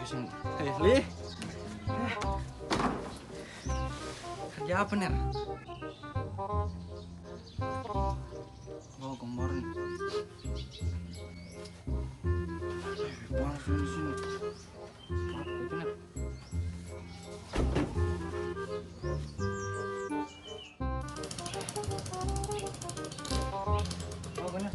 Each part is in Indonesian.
sini. Li. Kerja apa nih? Oh, kemarin. Panas di sini. Apa bener? Oh, bener.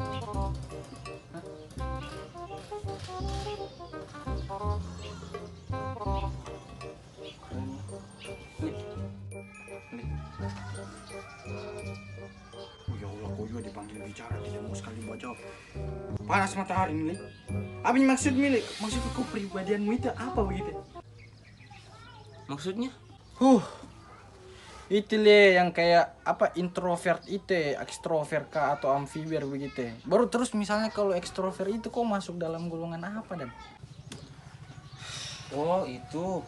Oh ya Allah, kau juga dipanggil bicara, tidak mau sekali buat jawab. Panas matahari nih. Apa yang maksud milik? Maksud kau pribadianmu itu apa begitu? Maksudnya? Itu le yang kayak apa introvert itu, ekstrovert kah atau amfibier begitu. Baru terus misalnya kalau ekstrovert itu kok masuk dalam golongan apa dan? Oh itu,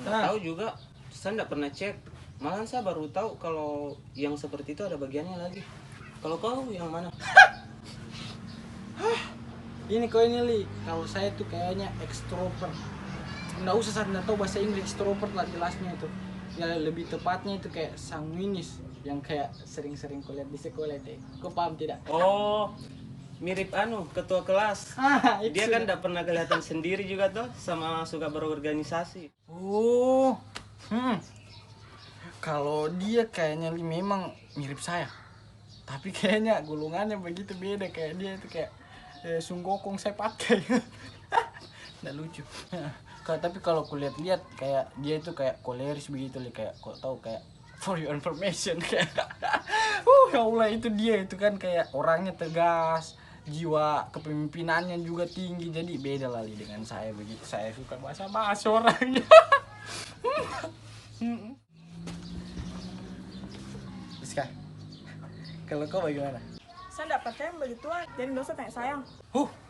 nggak tahu juga. Saya nggak pernah cek. Malahan saya baru tahu kalau yang seperti itu ada bagiannya lagi. Kalau kau yang mana? Ini kau ini li, kalau saya tuh kayaknya ekstrovert. Nggak usah saya nggak tahu bahasa Inggris ekstrovert lah jelasnya itu. Ya lebih tepatnya itu kayak sanguinis yang kayak sering-sering kulihat di sekolah deh. Kau paham tidak? Oh, mirip ketua kelas. Itu Dia kan sudah. nggak pernah kelihatan sendiri juga tuh, sama suka berorganisasi. Oh, kalau dia kayaknya memang mirip saya, tapi kayaknya golongannya begitu beda. Kayak dia itu kayak sunggokong saya pakai. Nggak lucu. Tapi kalau kulihat-lihat kayak dia itu kayak koleris begitu, kayak kok tahu kayak for your information kayak. Ya Allah, itu dia itu kan kayak orangnya tegas, jiwa kepemimpinannya juga tinggi, jadi beda lah dengan saya begitu. Saya suka bahasa orangnya. Rizka, kalau kau bagaimana? Saya nggak percaya yang begituan, jadi nggak usah tanya sayang.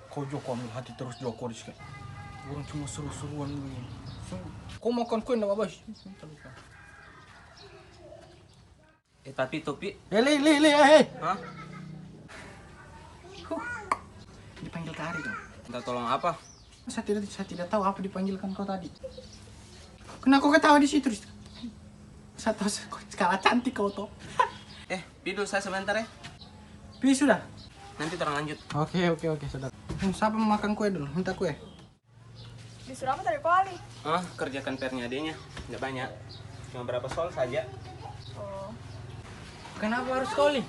Kau Joko ambil hati terus Joko Rizka. Orang cuma seru-seruan begini. Kau makan kue enggak apa-apa? Tapi Topi, Hei. hah? Dipanggil Kari dong. Minta tolong apa? Saya tidak tahu apa dipanggilkan kau tadi. Kenapa kau ketawa di situ, Rizka? Saya tahu skala cantik kau toh. Pidu saya sebentar ya. Pilih sudah. Nanti terang lanjut. Oke, sudah. Siapa mau makan kue dulu? Minta kue. Disuruh apa tadi kali? Kerjakan PR-nya adanya. Nggak banyak. Cuma berapa soal saja. Oh, Kenapa harus kau, Li?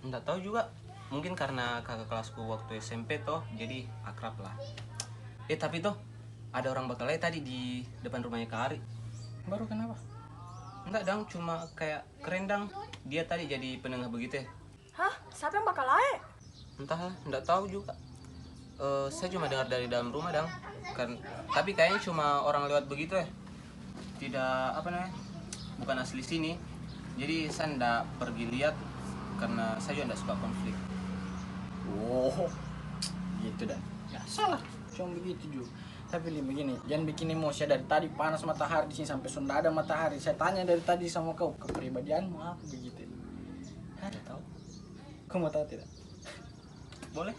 Nggak tahu juga. Mungkin karena kakak kelasku waktu SMP toh, jadi akrab lah. Tapi toh ada orang bakalai tadi di depan rumahnya Kak Ari. Baru kenapa? Enggak dang, cuma kayak keren dang. Dia tadi jadi penengah begitu ya. hah? Siapa yang bakal lae? Entahlah, enggak tahu juga. Saya cuma dengar dari dalam rumah dang. Tapi kayaknya cuma orang lewat begitu ya. Tidak bukan asli sini. Jadi saya enggak pergi lihat karena saya juga enggak suka konflik. Oh, gitu dah. Ya salah, cuma begitu juga. Tapi Li, begini, jangan bikin emosi. Dari tadi panas matahari di sini sampai sudah ada matahari. Saya tanya dari tadi sama kau, kepribadianmu apa begitu? Ada tahu? Kau mau tahu tidak? Boleh?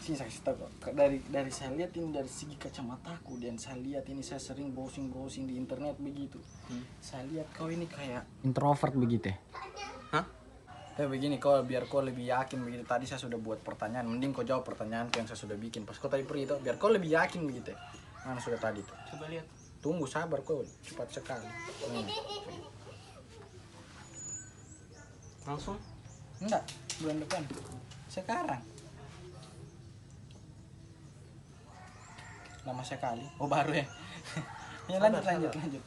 Sini saya kasih tahu kok. Dari saya lihat ini dari segi kacamataku, dan saya lihat ini saya sering browsing di internet begitu. Saya lihat kau ini kayak introvert begitu. Hah? Tapi begini, biar kau lebih yakin begitu. Tadi saya sudah buat pertanyaan, mending kau jawab pertanyaan yang saya sudah bikin. Pas kau tadi pergi itu, biar kau lebih yakin begitu. Mana sudah tadi tuh? Coba lihat. Tunggu, sabar kau, cepat sekali. Langsung? Enggak, bulan depan. Sekarang. Lama sekali. Oh, baru ya. Ya lanjut.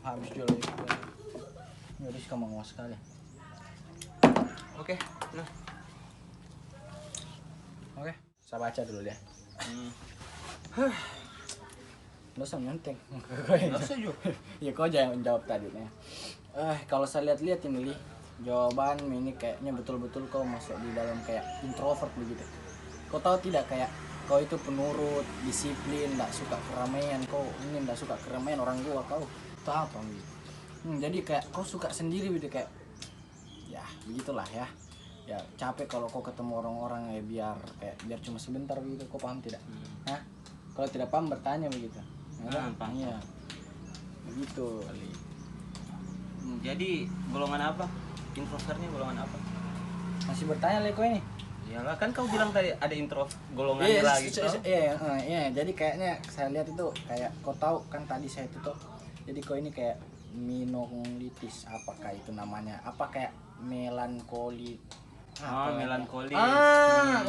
Habis dulu ya. Jadi kamu menguas sekali. Oke. Nah. Oke, saya baca dulu deh. Nggak usah nyenteng. Nggak usah juga. Ya kau jangan jawab tadi nih. Kalau saya lihat ini Li, jawaban ini kayaknya betul-betul kau masuk di dalam kayak introvert begitu. Kau tahu tidak kayak kau itu penurut, disiplin, nggak suka keramaian. Kau ini nggak suka keramaian orang tua kau. Itu apa gitu? Jadi kayak kau suka sendiri gitu kayak. Ya begitulah ya. ya capek kalau kau ketemu orang-orang ya biar cuma sebentar begitu, kau paham tidak? Hah? Kalau tidak paham bertanya begitu. Paham. Iya. Begitu kali. Jadi golongan apa? Introvertnya golongan apa? Masih bertanya lagi kau ini? Iyalah kan kau bilang tadi ada intro golongannya lagi toh. Iya, jadi kayaknya saya lihat itu kayak kau tahu kan tadi saya itu tuh. Jadi kau ini kayak minoritis, apakah itu namanya? Apa kayak melankoli? Melankoli.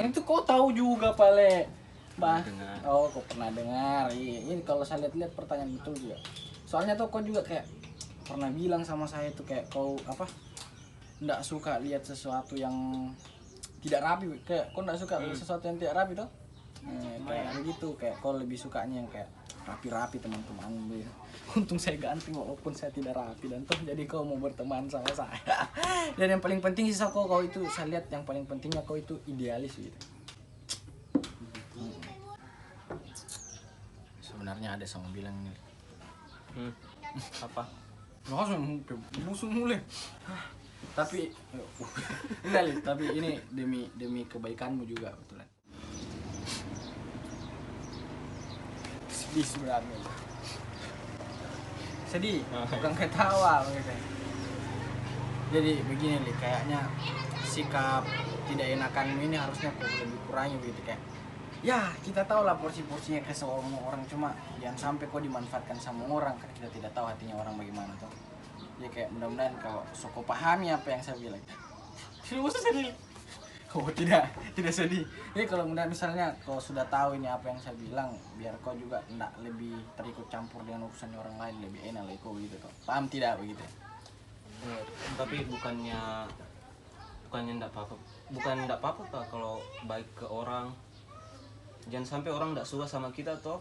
Ini tuh kau tahu juga Pale. Bah. Dengar. Oh, kau pernah dengar. Iya, ini kalau saya lihat-lihat pertanyaan betul juga. Soalnya tuh kau juga kayak pernah bilang sama saya tuh kayak kau apa? Nggak suka lihat sesuatu yang tidak rapi, kayak kau nggak suka lihat sesuatu yang tidak rapi toh? Kayak gitu, kayak kau lebih sukanya yang kayak rapi-rapi teman-teman. Untung saya ganteng walaupun saya tidak rapi dan toh jadi kau mau berteman sama saya. Dan yang paling penting sih kau itu saya lihat yang paling pentingnya kau itu idealis gitu. Sebenarnya ada sama bilang ini. Apa? Langsung musuh mulai. Tapi enggak Li, tapi ini demi kebaikanmu juga betulan. Sedih sebenarnya. Sedih, bukan ketawa maksudnya. Jadi begini Li, kayaknya sikap tidak enakanmu ini harusnya kau lebih kurangi begitu kayak. Ya, kita tahu lah porsi-porsinya ke semua orang, cuma jangan sampai kau dimanfaatkan sama orang, kan kita tidak tahu hatinya orang bagaimana tuh. Ya kayak mudah-mudahan kalau kau pahami apa yang saya bilang. Tidak usah sedih. Oh tidak sedih. Jadi kalau misalnya kau sudah tahu ini apa yang saya bilang, biar kau juga tidak lebih terikut campur dengan urusan orang lain, lebih enak lagi kau gitu kau. Paham tidak begitu? Tapi bukannya enggak apa-apa. Bukan enggak apa-apa Pak kalau baik ke orang. Jangan sampai orang enggak suka sama kita toh.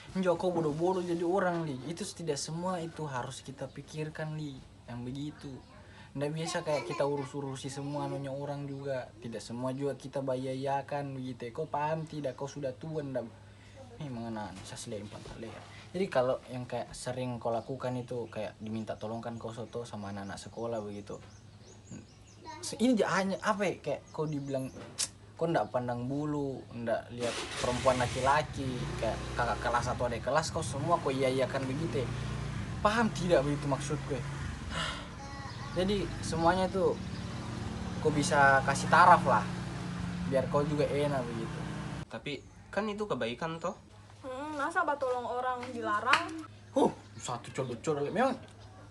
Joko bodoh-bodoh jadi orang Li. Itu tidak semua itu harus kita pikirkan Li. Yang begitu. Nggak biasa kayak kita urus-urusi semua anunya orang juga. Tidak semua juga kita bayayakan begitu. Kau paham tidak? Kau sudah tua ndak. Mengenai saya selempang kali ya. Jadi kalau yang kayak sering kau lakukan itu kayak diminta tolongkan kau soto sama anak-anak sekolah begitu. Ini hanya apa ya? Kayak kau dibilang kau ndak pandang bulu, ndak lihat perempuan laki-laki, kayak kakak kelas atau adik kelas kau semua kau iya-iyakan begitu. Paham tidak begitu maksud gue? Jadi semuanya tuh kau bisa kasih taraf lah, biar kau juga enak begitu. Tapi kan itu kebaikan toh. Masa tolong orang dilarang? Satu colok-colok memang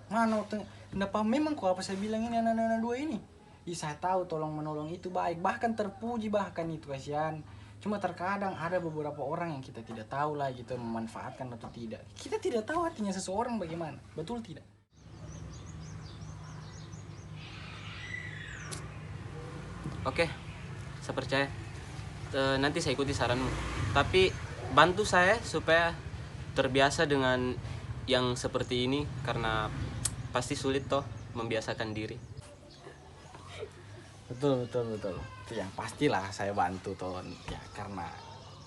mana ndak paham memang kau apa saya bilang ini anak-anak dua ini. Saya tahu tolong menolong itu baik, bahkan terpuji bahkan itu kasihan. Cuma terkadang ada beberapa orang yang kita tidak tahu lah gitu memanfaatkan atau tidak. Kita tidak tahu artinya seseorang bagaimana, betul tidak? Oke, saya percaya. Nanti saya ikuti saranmu. Tapi bantu saya supaya terbiasa dengan yang seperti ini karena pasti sulit toh membiasakan diri. Betul. Itu yang pastilah saya bantu toh ya karena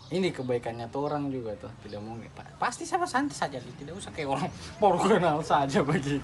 ini kebaikannya tuh orang juga tuh tidak mungkin pasti saya santai saja tidak usah kayak orang baru kenal saja begitu.